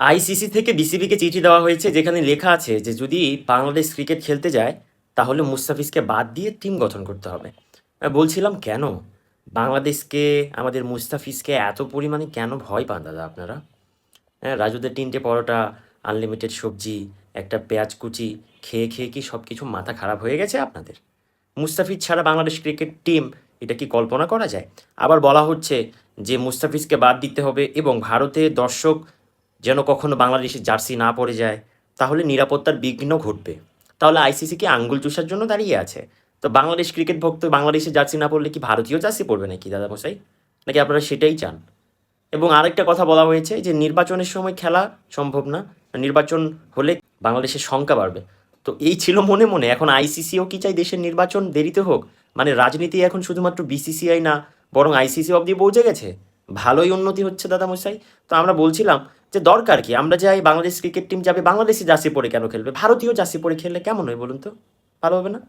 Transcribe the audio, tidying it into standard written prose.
ICC থেকে বিসিবিকে চিঠি দেওয়া হয়েছে যেখানে লেখা আছে যে যদি বাংলাদেশ ক্রিকেট খেলতে যায় তাহলে মুস্তাফিজকে বাদ দিয়ে টিম গঠন করতে হবে। বলছিলাম কেন বাংলাদেশকে আমাদের মুস্তাফিজকে এত পরিমাণে কেন ভয় পান দাদা আপনারা? হ্যাঁ, রাজুদের ৩টে পরোটা, আনলিমিটেড সবজি, একটা পেঁয়াজ কুচি খেয়ে খেয়ে কি সব কিছু মাথা খারাপ হয়ে গেছে আপনাদের? মুস্তাফিজ ছাড়া বাংলাদেশ ক্রিকেট টিম এটা কি কল্পনা করা যায়? আবার বলা হচ্ছে যে মুস্তাফিজকে বাদ দিতে হবে এবং ভারতে দর্শক যেন কখনো বাংলাদেশের জার্সি না পড়ে যায়, তাহলে নিরাপত্তার বিঘ্ন ঘটবে। তাহলে আইসিসি কি আঙ্গুল চুষার জন্য দাঁড়িয়ে আছে? তো বাংলাদেশ ক্রিকেট ভক্ত বাংলাদেশের জার্সি না পড়লে কি ভারতীয় জার্সি পড়বে নাকি দাদা মশাই? নাকি আপনারা সেটাই চান? এবং আরেকটা কথা বলা হয়েছে যে নির্বাচনের সময় খেলা সম্ভব না, নির্বাচন হলে বাংলাদেশের সংখ্যা বাড়বে। তো এই ছিল মনে মনে, এখন আইসিসিও কি চাই দেশের নির্বাচন দেরিতে হোক? মানে রাজনীতি এখন শুধুমাত্র বিসিসিআই না, বরং আইসিসি অবধি পৌঁছে গেছে। ভালোই উন্নতি হচ্ছে দাদা মশাই। তো আমরা বলছিলাম যে দরকার কি, আমরা যাই বাংলাদেশ ক্রিকেট টিম যাবে বাংলাদেশি জার্সি পরে কেন খেলবে? ভারতীয় জার্সি পরে খেললে কেমন হয় বলুন তো? ভালো হবে না?